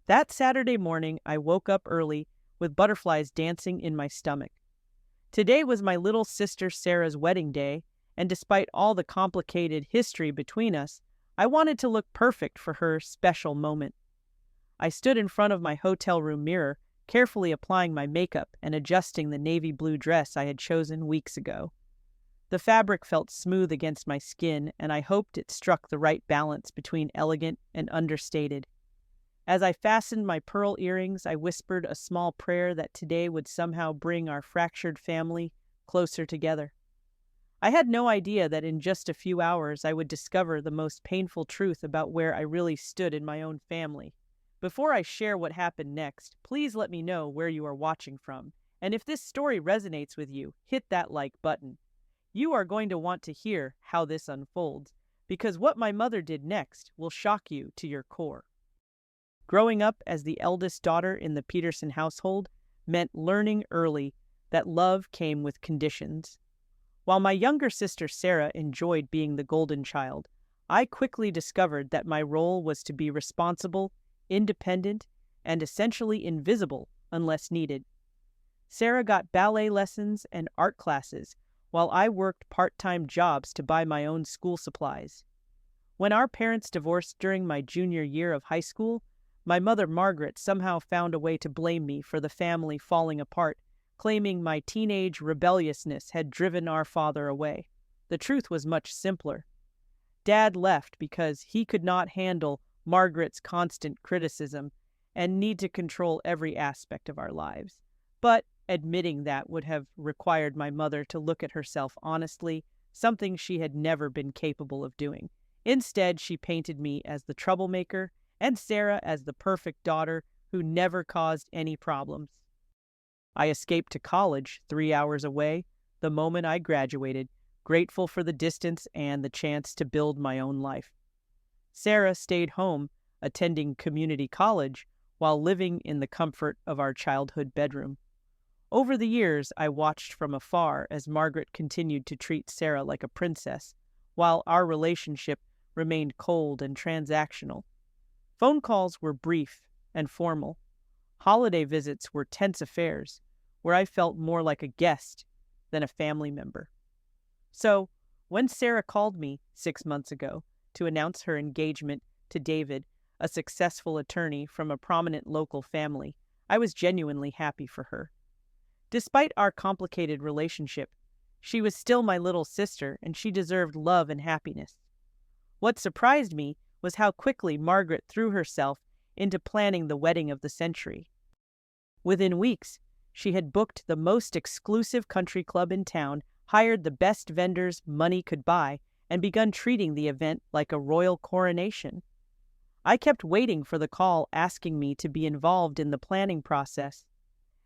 That Saturday morning, I woke up early with butterflies dancing in my stomach. Today was my little sister Sarah's wedding day, and despite all the complicated history between us, I wanted to look perfect for her special moment. I stood in front of my hotel room mirror, carefully applying my makeup and adjusting the navy blue dress I had chosen weeks ago. The fabric felt smooth against my skin, and I hoped it struck the right balance between elegant and understated. As I fastened my pearl earrings, I whispered a small prayer that today would somehow bring our fractured family closer together. I had no idea that in just a few hours I would discover the most painful truth about where I really stood in my own family. Before I share what happened next, please let me know where you are watching from. And if this story resonates with you, hit that like button. You are going to want to hear how this unfolds, because what my mother did next will shock you to your core. Growing up as the eldest daughter in the Peterson household meant learning early that love came with conditions. While my younger sister Sarah enjoyed being the golden child, I quickly discovered that my role was to be responsible, independent, and essentially invisible unless needed. Sarah got ballet lessons and art classes, while I worked part-time jobs to buy my own school supplies. When our parents divorced during my junior year of high school, my mother Margaret somehow found a way to blame me for the family falling apart, claiming my teenage rebelliousness had driven our father away. The truth was much simpler. Dad left because he could not handle Margaret's constant criticism and need to control every aspect of our lives. But admitting that would have required my mother to look at herself honestly, something she had never been capable of doing. Instead, she painted me as the troublemaker and Sarah as the perfect daughter who never caused any problems. I escaped to college 3 hours away the moment I graduated, grateful for the distance and the chance to build my own life. Sarah stayed home, attending community college, while living in the comfort of our childhood bedroom. Over the years, I watched from afar as Margaret continued to treat Sarah like a princess, while our relationship remained cold and transactional. Phone calls were brief and formal. Holiday visits were tense affairs, where I felt more like a guest than a family member. So, when Sarah called me 6 months ago to announce her engagement to David, a successful attorney from a prominent local family, I was genuinely happy for her. Despite our complicated relationship, she was still my little sister and she deserved love and happiness. What surprised me was how quickly Margaret threw herself into planning the wedding of the century. Within weeks, she had booked the most exclusive country club in town, hired the best vendors money could buy, and begun treating the event like a royal coronation. I kept waiting for the call asking me to be involved in the planning process.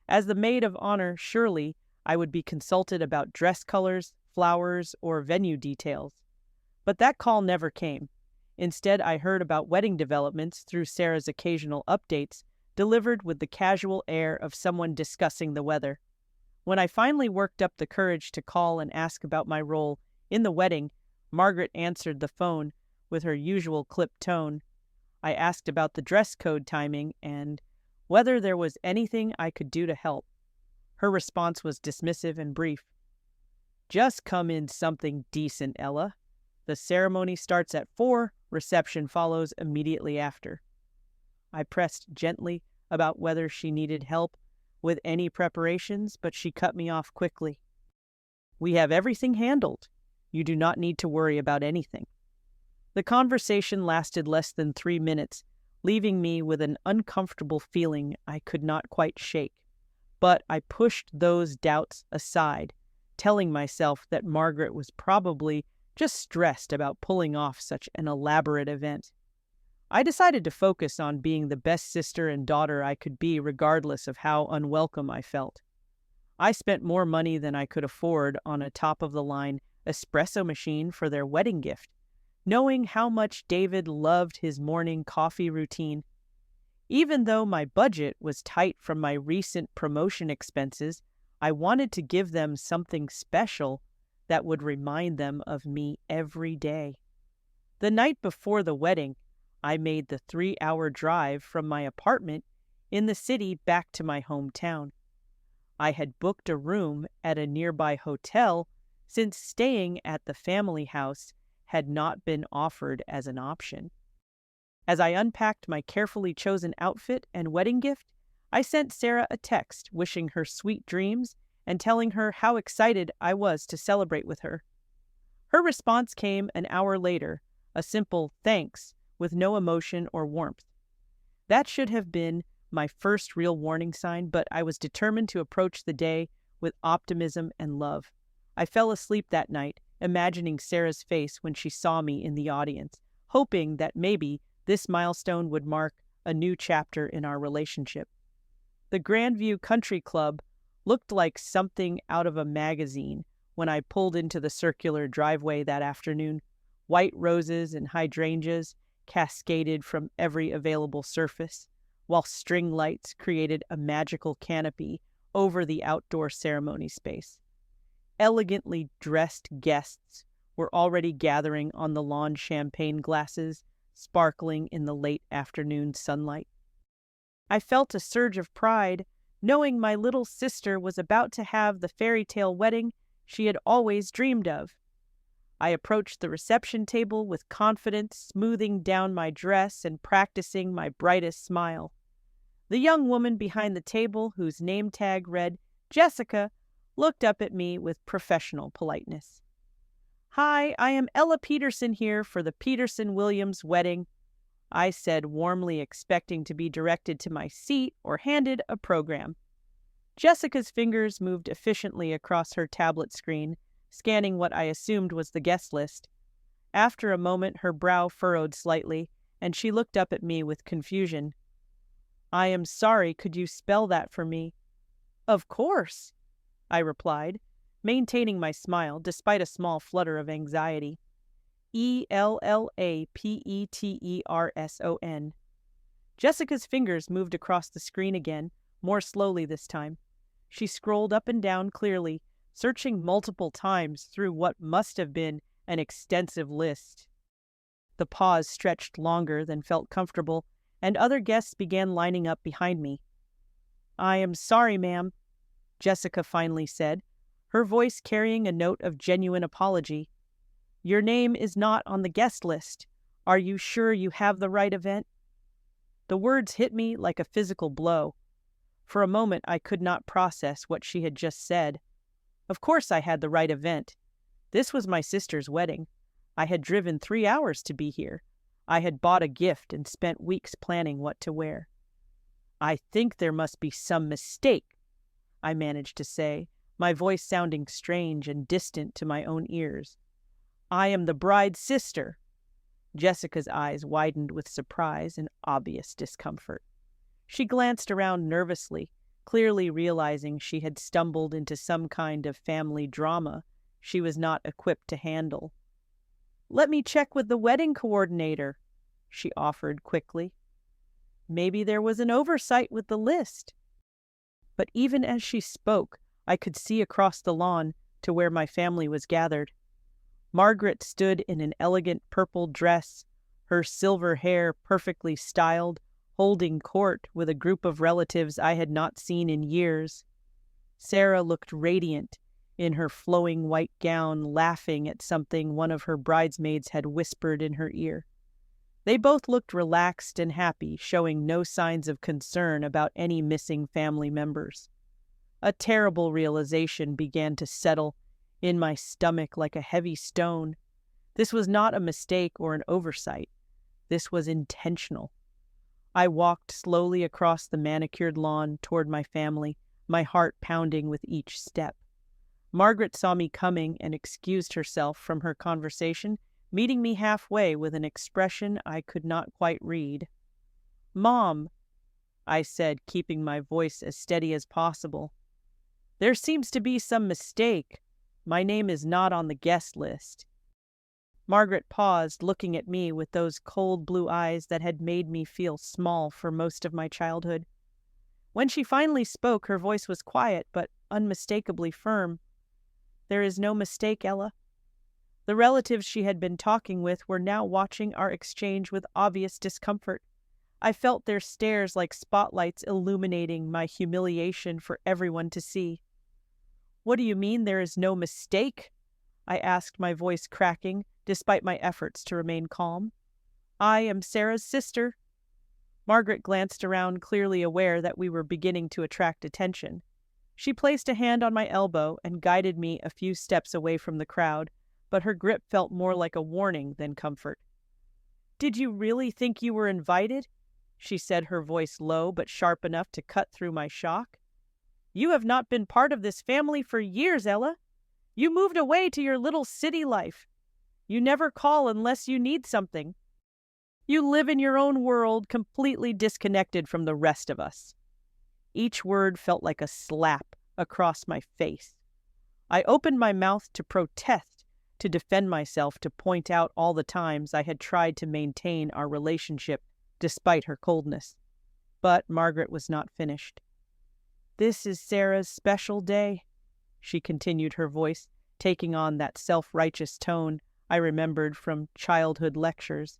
As the maid of honor, surely I would be consulted about dress colors, flowers, or venue details. But that call never came. Instead, I heard about wedding developments through Sarah's occasional updates, delivered with the casual air of someone discussing the weather. When I finally worked up the courage to call and ask about my role in the wedding, Margaret answered the phone with her usual clipped tone. I asked about the dress code timing and whether there was anything I could do to help. Her response was dismissive and brief. "Just come in something decent, Ella. The ceremony starts at 4, reception follows immediately after." I pressed gently about whether she needed help with any preparations, but she cut me off quickly. "We have everything handled. You do not need to worry about anything." The conversation lasted less than 3 minutes, leaving me with an uncomfortable feeling I could not quite shake. But I pushed those doubts aside, telling myself that Margaret was probably just stressed about pulling off such an elaborate event. I decided to focus on being the best sister and daughter I could be regardless of how unwelcome I felt. I spent more money than I could afford on a top-of-the-line espresso machine for their wedding gift, knowing how much David loved his morning coffee routine. Even though my budget was tight from my recent promotion expenses, I wanted to give them something special that would remind them of me every day. The night before the wedding, I made the 3-hour drive from my apartment in the city back to my hometown. I had booked a room at a nearby hotel since staying at the family house had not been offered as an option. As I unpacked my carefully chosen outfit and wedding gift, I sent Sarah a text wishing her sweet dreams and telling her how excited I was to celebrate with her. Her response came an hour later, a simple thanks with no emotion or warmth. That should have been my first real warning sign, but I was determined to approach the day with optimism and love. I fell asleep that night, imagining Sarah's face when she saw me in the audience, hoping that maybe this milestone would mark a new chapter in our relationship. The Grandview Country Club looked like something out of a magazine when I pulled into the circular driveway that afternoon. White roses and hydrangeas cascaded from every available surface, while string lights created a magical canopy over the outdoor ceremony space. Elegantly dressed guests were already gathering on the lawn, champagne glasses sparkling in the late afternoon sunlight. I felt a surge of pride, knowing my little sister was about to have the fairy tale wedding she had always dreamed of. I approached the reception table with confidence, smoothing down my dress and practicing my brightest smile. The young woman behind the table, whose name tag read Jessica, looked up at me with professional politeness. "Hi, I am Ella Peterson here for the Peterson-Williams wedding," I said, warmly expecting to be directed to my seat or handed a program. Jessica's fingers moved efficiently across her tablet screen, scanning what I assumed was the guest list. After a moment, her brow furrowed slightly, and she looked up at me with confusion. "I am sorry, could you spell that for me?" "Of course," I replied, maintaining my smile despite a small flutter of anxiety. Ellapeterson. Jessica's fingers moved across the screen again, more slowly this time. She scrolled up and down clearly, searching multiple times through what must have been an extensive list. The pause stretched longer than felt comfortable, and other guests began lining up behind me. "I am sorry, ma'am," Jessica finally said, her voice carrying a note of genuine apology. "Your name is not on the guest list. Are you sure you have the right event?" The words hit me like a physical blow. For a moment, I could not process what she had just said. Of course I had the right event. This was my sister's wedding. I had driven 3 hours to be here. I had bought a gift and spent weeks planning what to wear. "I think there must be some mistake," I managed to say, my voice sounding strange and distant to my own ears. "I am the bride's sister." Jessica's eyes widened with surprise and obvious discomfort. She glanced around nervously, clearly realizing she had stumbled into some kind of family drama she was not equipped to handle. "Let me check with the wedding coordinator," she offered quickly. Maybe there was an oversight with the list. But even as she spoke, I could see across the lawn to where my family was gathered. Margaret stood in an elegant purple dress, her silver hair perfectly styled, holding court with a group of relatives I had not seen in years. Sarah looked radiant in her flowing white gown, laughing at something one of her bridesmaids had whispered in her ear. They both looked relaxed and happy, showing no signs of concern about any missing family members. A terrible realization began to settle in my stomach like a heavy stone. This was not a mistake or an oversight. This was intentional. I walked slowly across the manicured lawn toward my family, my heart pounding with each step. Margaret saw me coming and excused herself from her conversation, meeting me halfway with an expression I could not quite read. "Mom," I said, keeping my voice as steady as possible, "there seems to be some mistake. My name is not on the guest list." Margaret paused, looking at me with those cold blue eyes that had made me feel small for most of my childhood. When she finally spoke, her voice was quiet but unmistakably firm. "There is no mistake, Ella. The relatives she had been talking with were now watching our exchange with obvious discomfort. I felt their stares like spotlights illuminating my humiliation for everyone to see. "What do you mean there is no mistake?" I asked, my voice cracking, despite my efforts to remain calm. "I am Sarah's sister." Margaret glanced around, clearly aware that we were beginning to attract attention. She placed a hand on my elbow and guided me a few steps away from the crowd, but her grip felt more like a warning than comfort. "Did you really think you were invited?" she said, her voice low but sharp enough to cut through my shock. "You have not been part of this family for years, Ella. You moved away to your little city life. You never call unless you need something. You live in your own world, completely disconnected from the rest of us." Each word felt like a slap across my face. I opened my mouth to protest, to defend myself, to point out all the times I had tried to maintain our relationship despite her coldness. But Margaret was not finished. "This is Sarah's special day," she continued, her voice taking on that self-righteous tone I remembered from childhood lectures.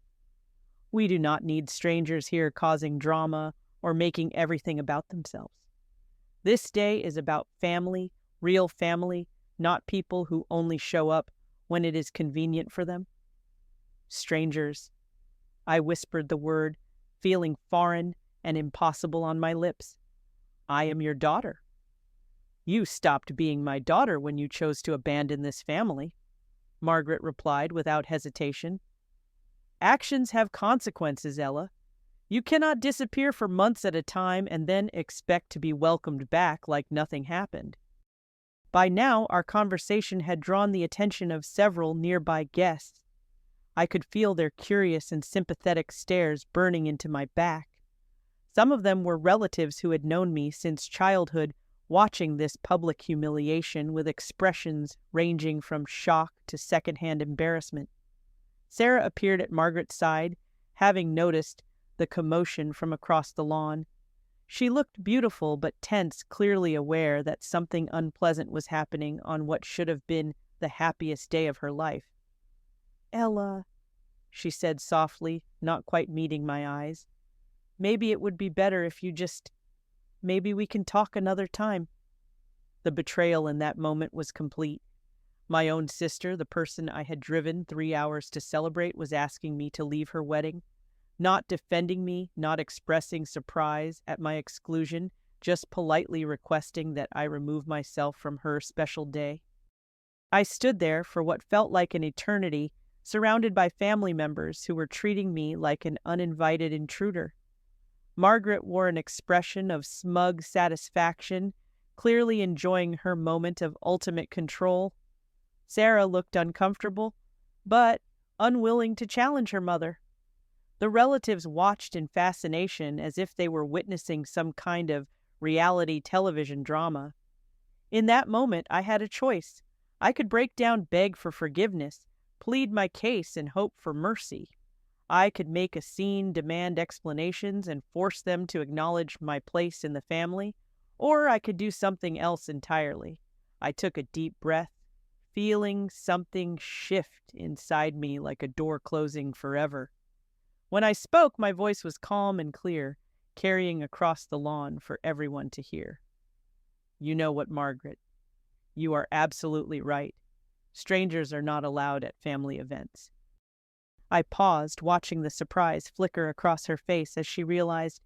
"We do not need strangers here causing drama or making everything about themselves. This day is about family, real family, not people who only show up when it is convenient for them." "Strangers." I whispered the word, feeling foreign and impossible on my lips. "I am your daughter." "You stopped being my daughter when you chose to abandon this family," Margaret replied without hesitation. "Actions have consequences, Ella. You cannot disappear for months at a time and then expect to be welcomed back like nothing happened." By now, our conversation had drawn the attention of several nearby guests. I could feel their curious and sympathetic stares burning into my back. Some of them were relatives who had known me since childhood, watching this public humiliation with expressions ranging from shock to secondhand embarrassment. Sarah appeared at Margaret's side, having noticed the commotion from across the lawn. She looked beautiful but tense, clearly aware that something unpleasant was happening on what should have been the happiest day of her life. "Ella," she said softly, not quite meeting my eyes, "maybe it would be better if you maybe we can talk another time." The betrayal in that moment was complete. My own sister, the person I had driven 3 hours to celebrate, was asking me to leave her wedding, not defending me, not expressing surprise at my exclusion, just politely requesting that I remove myself from her special day. I stood there for what felt like an eternity, surrounded by family members who were treating me like an uninvited intruder. Margaret wore an expression of smug satisfaction, clearly enjoying her moment of ultimate control. Sarah looked uncomfortable, but unwilling to challenge her mother. The relatives watched in fascination as if they were witnessing some kind of reality television drama. In that moment, I had a choice. I could break down, beg for forgiveness, plead my case, and hope for mercy. I could make a scene, demand explanations, and force them to acknowledge my place in the family, or I could do something else entirely. I took a deep breath, feeling something shift inside me like a door closing forever. When I spoke, my voice was calm and clear, carrying across the lawn for everyone to hear. "You know what, Margaret? You are absolutely right. Strangers are not allowed at family events." I paused, watching the surprise flicker across her face as she realized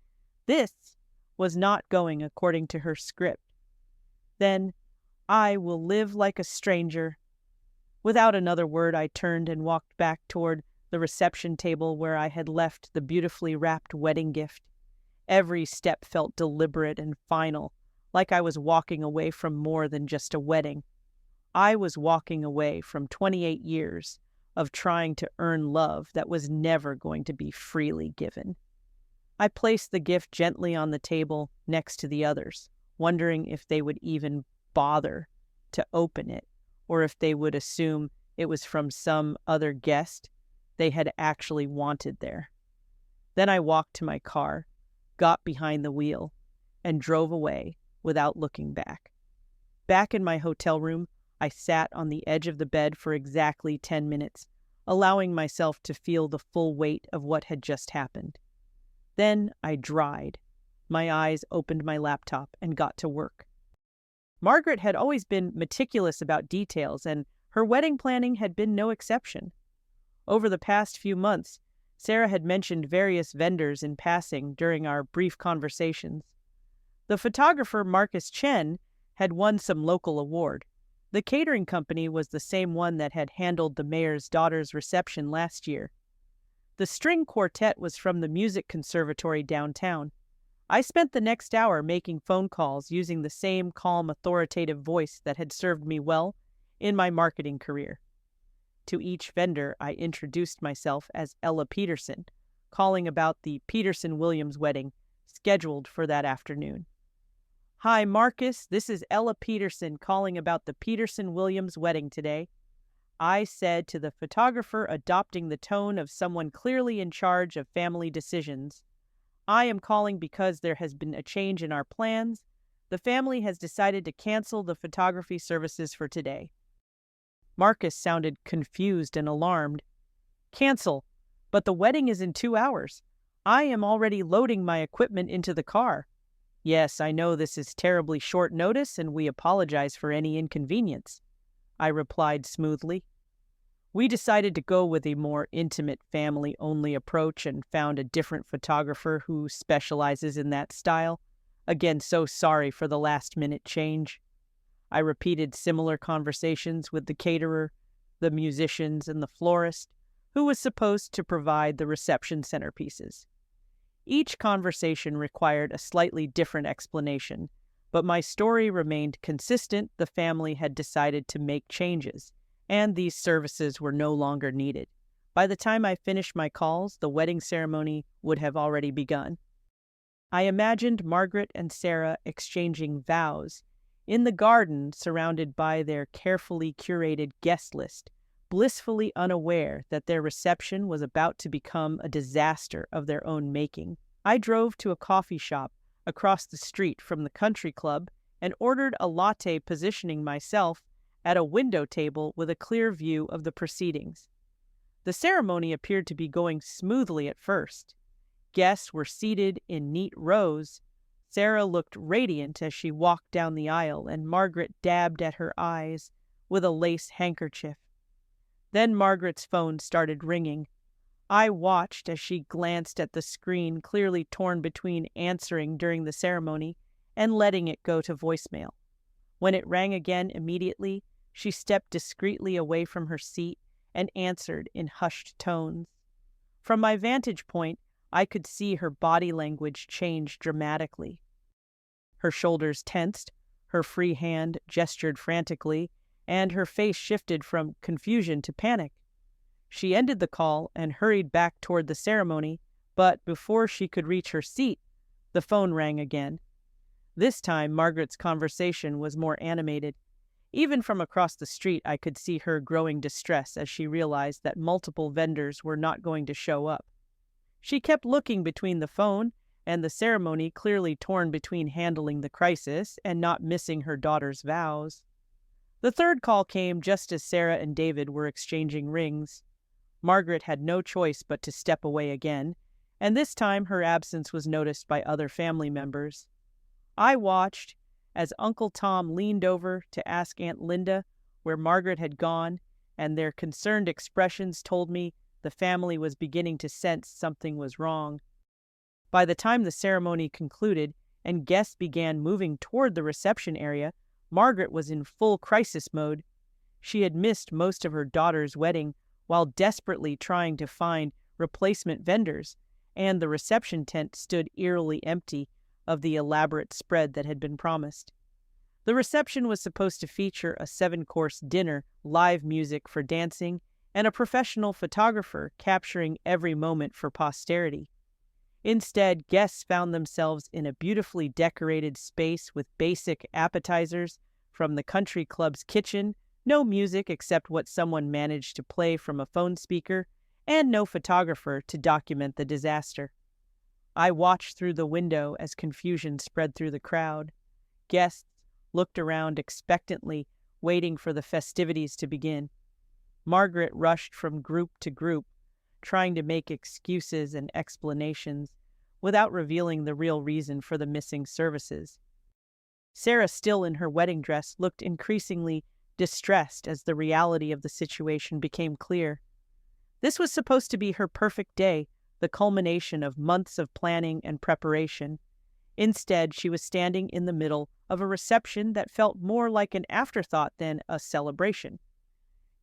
this was not going according to her script. "Then I will live like a stranger." Without another word, I turned and walked back toward the reception table where I had left the beautifully wrapped wedding gift. Every step felt deliberate and final, like I was walking away from more than just a wedding. I was walking away from 28 years of trying to earn love that was never going to be freely given. I placed the gift gently on the table next to the others, wondering if they would even bother to open it, or if they would assume it was from some other guest they had actually wanted there. Then I walked to my car, got behind the wheel, and drove away without looking back. Back in my hotel room, I sat on the edge of the bed for exactly 10 minutes, allowing myself to feel the full weight of what had just happened. Then I dried. My eyes opened my laptop and got to work. Margaret had always been meticulous about details, and her wedding planning had been no exception. Over the past few months, Sarah had mentioned various vendors in passing during our brief conversations. The photographer Marcus Chen had won some local award. The catering company was the same one that had handled the mayor's daughter's reception last year. The string quartet was from the music conservatory downtown. I spent the next hour making phone calls using the same calm, authoritative voice that had served me well in my marketing career. To each vendor, I introduced myself as Ella Peterson, calling about the Peterson-Williams wedding scheduled for that afternoon. "Hi, Marcus. This is Ella Peterson calling about the Peterson-Williams wedding today," I said to the photographer, adopting the tone of someone clearly in charge of family decisions. "I am calling because there has been a change in our plans. The family has decided to cancel the photography services for today." Marcus sounded confused and alarmed. "Cancel? But the wedding is in 2 hours. I am already loading my equipment into the car." "Yes, I know this is terribly short notice, and we apologize for any inconvenience," I replied smoothly. We decided to go with a more intimate family-only approach and found a different photographer who specializes in that style. Again, so sorry for the last-minute change. I repeated similar conversations with the caterer, the musicians, and the florist, who was supposed to provide the reception centerpieces. Each conversation required a slightly different explanation, but my story remained consistent. The family had decided to make changes, and these services were no longer needed. By the time I finished my calls, the wedding ceremony would have already begun. I imagined Margaret and Sarah exchanging vows in the garden, surrounded by their carefully curated guest list, blissfully unaware that their reception was about to become a disaster of their own making. I drove to a coffee shop across the street from the country club and ordered a latte, positioning myself at a window table with a clear view of the proceedings. The ceremony appeared to be going smoothly at first. Guests were seated in neat rows. Sarah looked radiant as she walked down the aisle, and Margaret dabbed at her eyes with a lace handkerchief. Then Margaret's phone started ringing. I watched as she glanced at the screen, clearly torn between answering during the ceremony and letting it go to voicemail. When it rang again immediately, she stepped discreetly away from her seat and answered in hushed tones. From my vantage point, I could see her body language change dramatically. Her shoulders tensed, her free hand gestured frantically, and her face shifted from confusion to panic. She ended the call and hurried back toward the ceremony, but before she could reach her seat, the phone rang again. This time, Margaret's conversation was more animated. Even from across the street, I could see her growing distress as she realized that multiple vendors were not going to show up. She kept looking between the phone and the ceremony, clearly torn between handling the crisis and not missing her daughter's vows. The third call came just as Sarah and David were exchanging rings. Margaret had no choice but to step away again, and this time her absence was noticed by other family members. I watched as Uncle Tom leaned over to ask Aunt Linda where Margaret had gone, and their concerned expressions told me the family was beginning to sense something was wrong. By the time the ceremony concluded and guests began moving toward the reception area, Margaret was in full crisis mode. She had missed most of her daughter's wedding while desperately trying to find replacement vendors, and the reception tent stood eerily empty of the elaborate spread that had been promised. The reception was supposed to feature a 7-course dinner, live music for dancing, and a professional photographer capturing every moment for posterity. Instead, guests found themselves in a beautifully decorated space with basic appetizers from the country club's kitchen, no music except what someone managed to play from a phone speaker, and no photographer to document the disaster. I watched through the window as confusion spread through the crowd. Guests looked around expectantly, waiting for the festivities to begin. Margaret rushed from group to group, trying to make excuses and explanations without revealing the real reason for the missing services. Sarah, still in her wedding dress, looked increasingly distressed as the reality of the situation became clear. This was supposed to be her perfect day, the culmination of months of planning and preparation. Instead, she was standing in the middle of a reception that felt more like an afterthought than a celebration.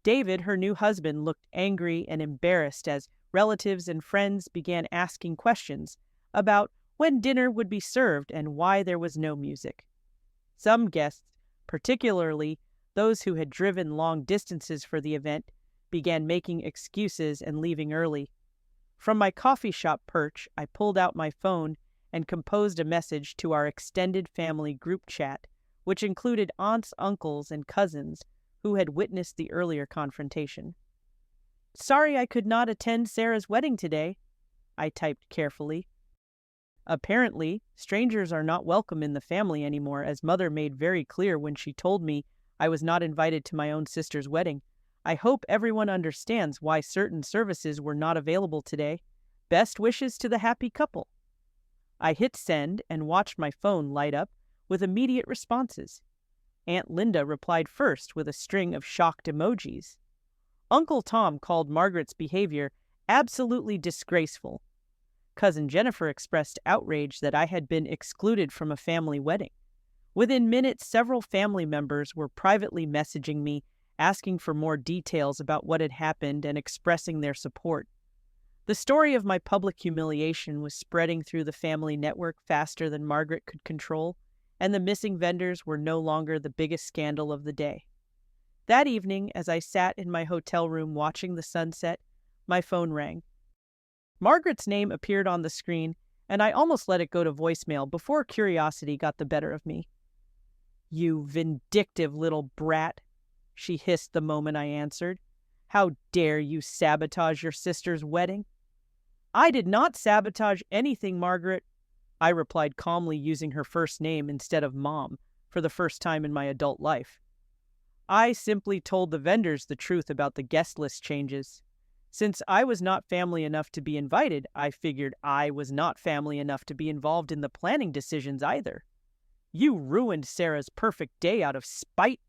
David, her new husband, looked angry and embarrassed as relatives and friends began asking questions about when dinner would be served and why there was no music. Some guests, particularly those who had driven long distances for the event, began making excuses and leaving early. From my coffee shop perch, I pulled out my phone and composed a message to our extended family group chat, which included aunts, uncles, and cousins who had witnessed the earlier confrontation. "Sorry I could not attend Sarah's wedding today," I typed carefully. Apparently, strangers are not welcome in the family anymore, as Mother made very clear when she told me I was not invited to my own sister's wedding. I hope everyone understands why certain services were not available today. Best wishes to the happy couple. I hit send and watched my phone light up with immediate responses. Aunt Linda replied first with a string of shocked emojis. Uncle Tom called Margaret's behavior absolutely disgraceful. Cousin Jennifer expressed outrage that I had been excluded from a family wedding. Within minutes, several family members were privately messaging me, asking for more details about what had happened and expressing their support. The story of my public humiliation was spreading through the family network faster than Margaret could control, and the missing vendors were no longer the biggest scandal of the day. That evening, as I sat in my hotel room watching the sunset, my phone rang. Margaret's name appeared on the screen, and I almost let it go to voicemail before curiosity got the better of me. "You vindictive little brat," she hissed the moment I answered. "How dare you sabotage your sister's wedding?" "I did not sabotage anything, Margaret," I replied calmly, using her first name instead of Mom for the first time in my adult life. "I simply told the vendors the truth about the guest list changes. Since I was not family enough to be invited, I figured I was not family enough to be involved in the planning decisions either. You ruined Sarah's perfect day out of spite,"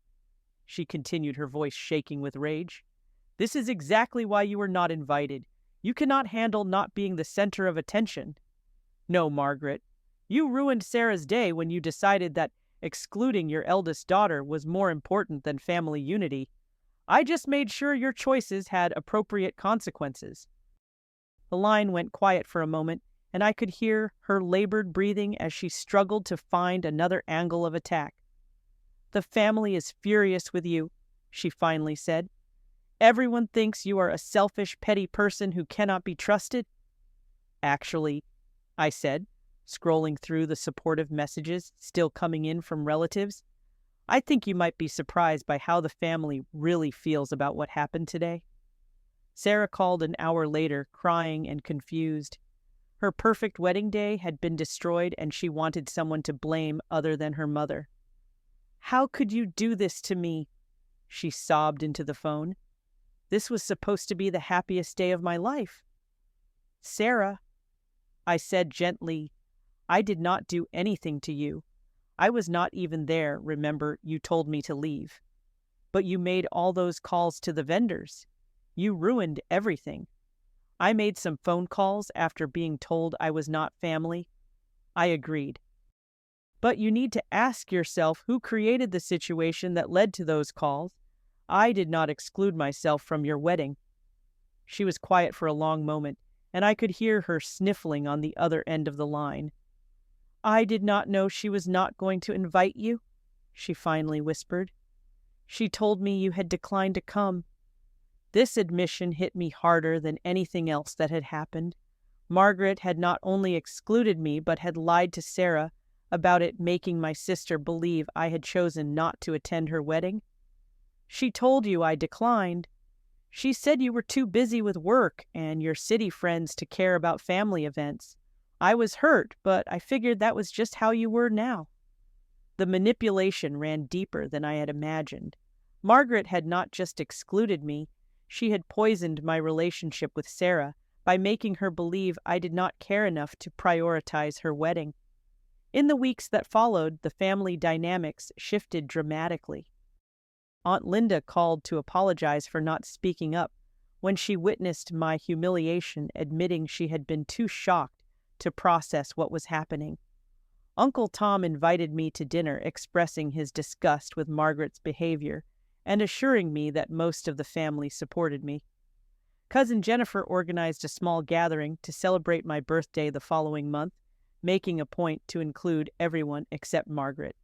she continued, her voice shaking with rage. "This is exactly why you were not invited. You cannot handle not being the center of attention. No, Margaret, you ruined Sarah's day when you decided that excluding your eldest daughter was more important than family unity. I just made sure your choices had appropriate consequences." The line went quiet for a moment, and I could hear her labored breathing as she struggled to find another angle of attack. "The family is furious with you," she finally said. "Everyone thinks you are a selfish, petty person who cannot be trusted." "Actually," I said, scrolling through the supportive messages still coming in from relatives, "I think you might be surprised by how the family really feels about what happened today." Sarah called an hour later, crying and confused. Her perfect wedding day had been destroyed, and she wanted someone to blame other than her mother. "How could you do this to me?" she sobbed into the phone. "This was supposed to be the happiest day of my life." "Sarah," I said gently, "I did not do anything to you. I was not even there, remember, you told me to leave. But you made all those calls to the vendors. You ruined everything. I made some phone calls after being told I was not family. I agreed. But you need to ask yourself who created the situation that led to those calls. I did not exclude myself from your wedding." She was quiet for a long moment, and I could hear her sniffling on the other end of the line. "I did not know she was not going to invite you," she finally whispered. "She told me you had declined to come." This admission hit me harder than anything else that had happened. Margaret had not only excluded me, but had lied to Sarah about it, making my sister believe I had chosen not to attend her wedding. "She told you I declined. She said you were too busy with work and your city friends to care about family events. I was hurt, but I figured that was just how you were now." The manipulation ran deeper than I had imagined. Margaret had not just excluded me, she had poisoned my relationship with Sarah by making her believe I did not care enough to prioritize her wedding. In the weeks that followed, the family dynamics shifted dramatically. Aunt Linda called to apologize for not speaking up when she witnessed my humiliation, admitting she had been too shocked to process what was happening. Uncle Tom invited me to dinner, expressing his disgust with Margaret's behavior and assuring me that most of the family supported me. Cousin Jennifer organized a small gathering to celebrate my birthday the following month, making a point to include everyone except Margaret.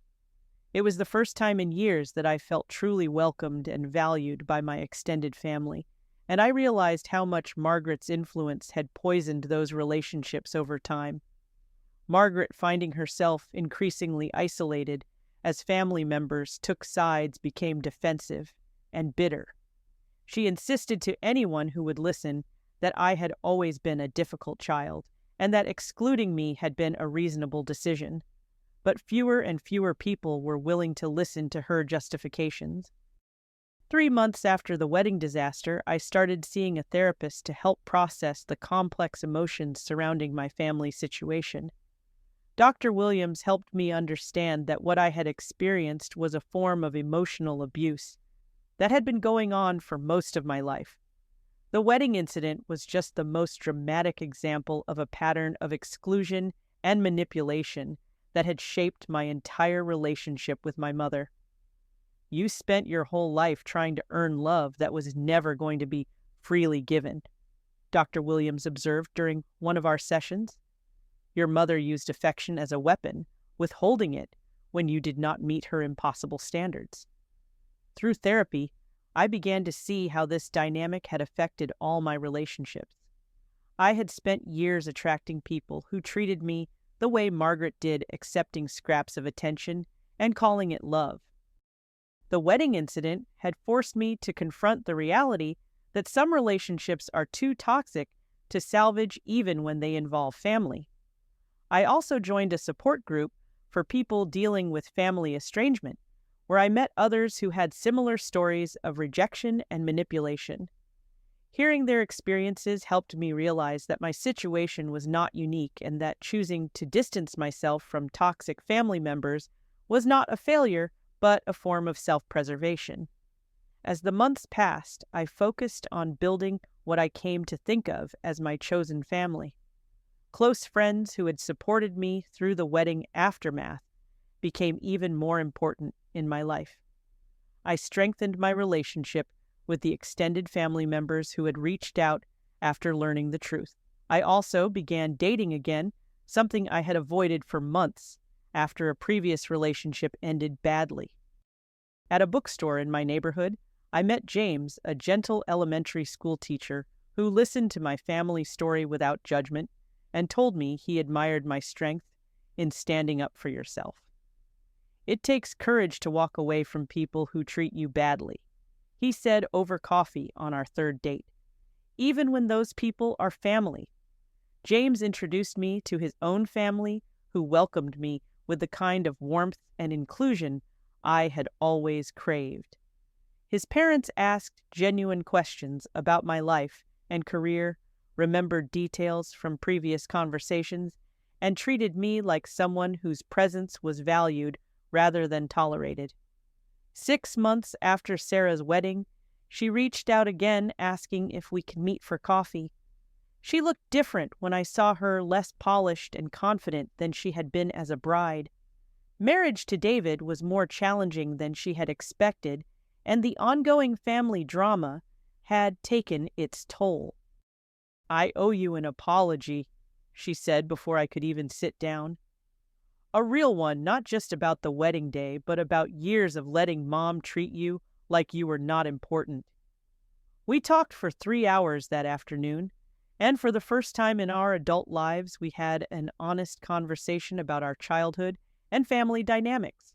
It was the first time in years that I felt truly welcomed and valued by my extended family, and I realized how much Margaret's influence had poisoned those relationships over time. Margaret finding herself increasingly isolated as family members took sides, became defensive and bitter. She insisted to anyone who would listen that I had always been a difficult child and that excluding me had been a reasonable decision. But fewer and fewer people were willing to listen to her justifications. 3 months after the wedding disaster, I started seeing a therapist to help process the complex emotions surrounding my family situation. Dr. Williams helped me understand that what I had experienced was a form of emotional abuse that had been going on for most of my life. The wedding incident was just the most dramatic example of a pattern of exclusion and manipulation that had shaped my entire relationship with my mother. You spent your whole life trying to earn love that was never going to be freely given, Dr. Williams observed during one of our sessions. Your mother used affection as a weapon, withholding it when you did not meet her impossible standards. Through therapy, I began to see how this dynamic had affected all my relationships. I had spent years attracting people who treated me the way Margaret did, accepting scraps of attention and calling it love. The wedding incident had forced me to confront the reality that some relationships are too toxic to salvage even when they involve family. I also joined a support group for people dealing with family estrangement, where I met others who had similar stories of rejection and manipulation. Hearing their experiences helped me realize that my situation was not unique and that choosing to distance myself from toxic family members was not a failure, but a form of self-preservation. As the months passed, I focused on building what I came to think of as my chosen family. Close friends who had supported me through the wedding aftermath became even more important in my life. I strengthened my relationship with the extended family members who had reached out after learning the truth. I also began dating again, something I had avoided for months after a previous relationship ended badly. At a bookstore in my neighborhood, I met James, a gentle elementary school teacher who listened to my family story without judgment and told me he admired my strength in standing up for yourself. It takes courage to walk away from people who treat you badly, he said over coffee on our third date, even when those people are family. James introduced me to his own family, who welcomed me with the kind of warmth and inclusion I had always craved. His parents asked genuine questions about my life and career, remembered details from previous conversations, and treated me like someone whose presence was valued rather than tolerated. 6 months after Sarah's wedding, she reached out again asking if we could meet for coffee. She looked different when I saw her, less polished and confident than she had been as a bride. Marriage to David was more challenging than she had expected, and the ongoing family drama had taken its toll. "I owe you an apology," she said before I could even sit down. A real one, not just about the wedding day, but about years of letting Mom treat you like you were not important. We talked for 3 hours that afternoon, and for the first time in our adult lives, we had an honest conversation about our childhood and family dynamics.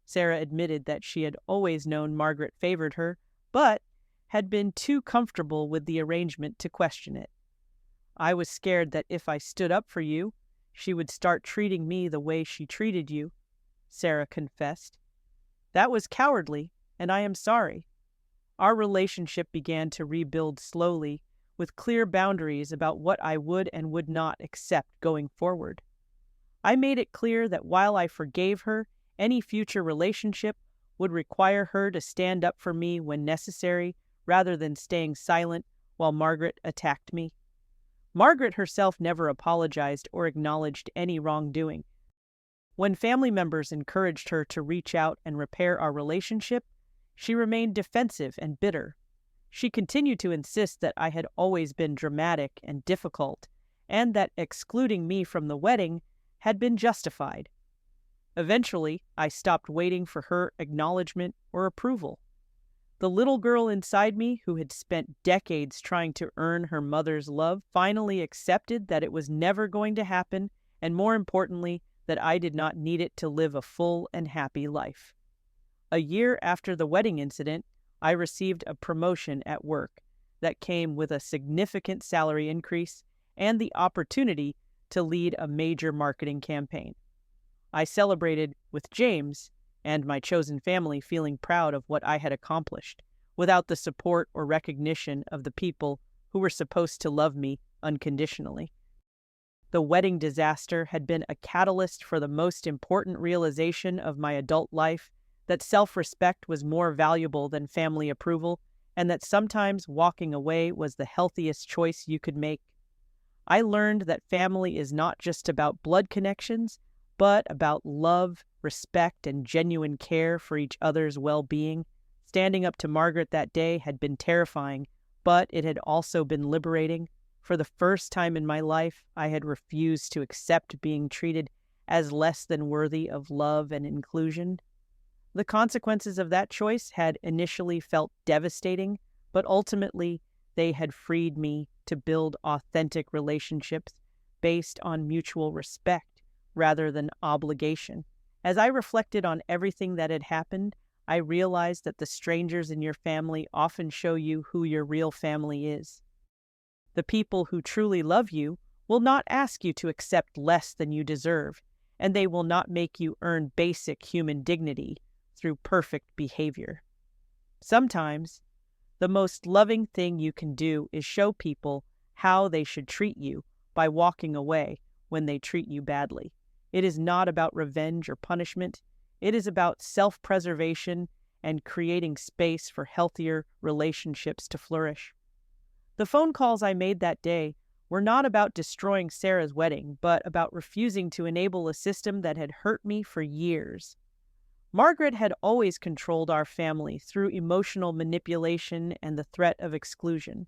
Sarah admitted that she had always known Margaret favored her, but had been too comfortable with the arrangement to question it. "I was scared that if I stood up for you, she would start treating me the way she treated you," Sarah confessed. "That was cowardly, and I am sorry." Our relationship began to rebuild slowly, with clear boundaries about what I would and would not accept going forward. I made it clear that while I forgave her, any future relationship would require her to stand up for me when necessary, rather than staying silent while Margaret attacked me. Margaret herself never apologized or acknowledged any wrongdoing. When family members encouraged her to reach out and repair our relationship, she remained defensive and bitter. She continued to insist that I had always been dramatic and difficult, and that excluding me from the wedding had been justified. Eventually, I stopped waiting for her acknowledgement or approval. The little girl inside me, who had spent decades trying to earn her mother's love, finally accepted that it was never going to happen, and more importantly, that I did not need it to live a full and happy life. A year after the wedding incident, I received a promotion at work that came with a significant salary increase and the opportunity to lead a major marketing campaign. I celebrated with James and my chosen family, feeling proud of what I had accomplished, without the support or recognition of the people who were supposed to love me unconditionally. The wedding disaster had been a catalyst for the most important realization of my adult life, that self-respect was more valuable than family approval, and that sometimes walking away was the healthiest choice you could make. I learned that family is not just about blood connections, but about love, respect, and genuine care for each other's well-being. Standing up to Margaret that day had been terrifying, but it had also been liberating. For the first time in my life, I had refused to accept being treated as less than worthy of love and inclusion. The consequences of that choice had initially felt devastating, but ultimately they had freed me to build authentic relationships based on mutual respect rather than obligation. As I reflected on everything that had happened, I realized that the strangers in your family often show you who your real family is. The people who truly love you will not ask you to accept less than you deserve, and they will not make you earn basic human dignity through perfect behavior. Sometimes, the most loving thing you can do is show people how they should treat you by walking away when they treat you badly. It is not about revenge or punishment. It is about self-preservation and creating space for healthier relationships to flourish. The phone calls I made that day were not about destroying Sarah's wedding, but about refusing to enable a system that had hurt me for years. Margaret had always controlled our family through emotional manipulation and the threat of exclusion.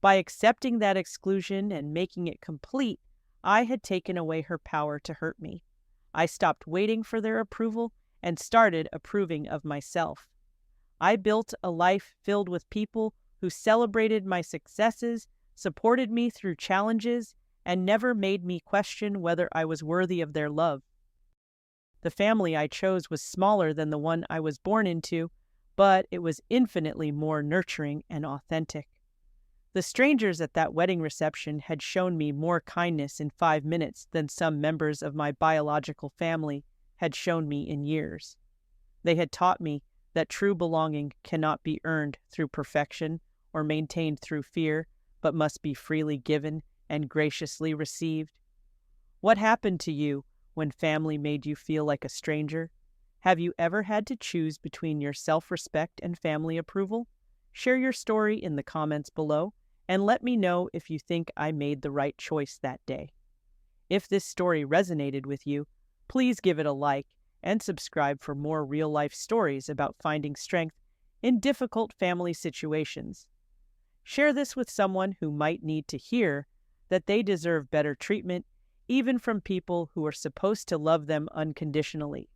By accepting that exclusion and making it complete, I had taken away her power to hurt me. I stopped waiting for their approval and started approving of myself. I built a life filled with people who celebrated my successes, supported me through challenges, and never made me question whether I was worthy of their love. The family I chose was smaller than the one I was born into, but it was infinitely more nurturing and authentic. The strangers at that wedding reception had shown me more kindness in 5 minutes than some members of my biological family had shown me in years. They had taught me that true belonging cannot be earned through perfection or maintained through fear, but must be freely given and graciously received. What happened to you when family made you feel like a stranger? Have you ever had to choose between your self-respect and family approval? Share your story in the comments below, and let me know if you think I made the right choice that day. If this story resonated with you, please give it a like and subscribe for more real-life stories about finding strength in difficult family situations. Share this with someone who might need to hear that they deserve better treatment, even from people who are supposed to love them unconditionally.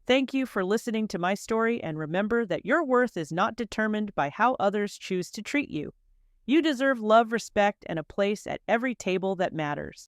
Thank you for listening to my story, and remember that your worth is not determined by how others choose to treat you. You deserve love, respect, and a place at every table that matters.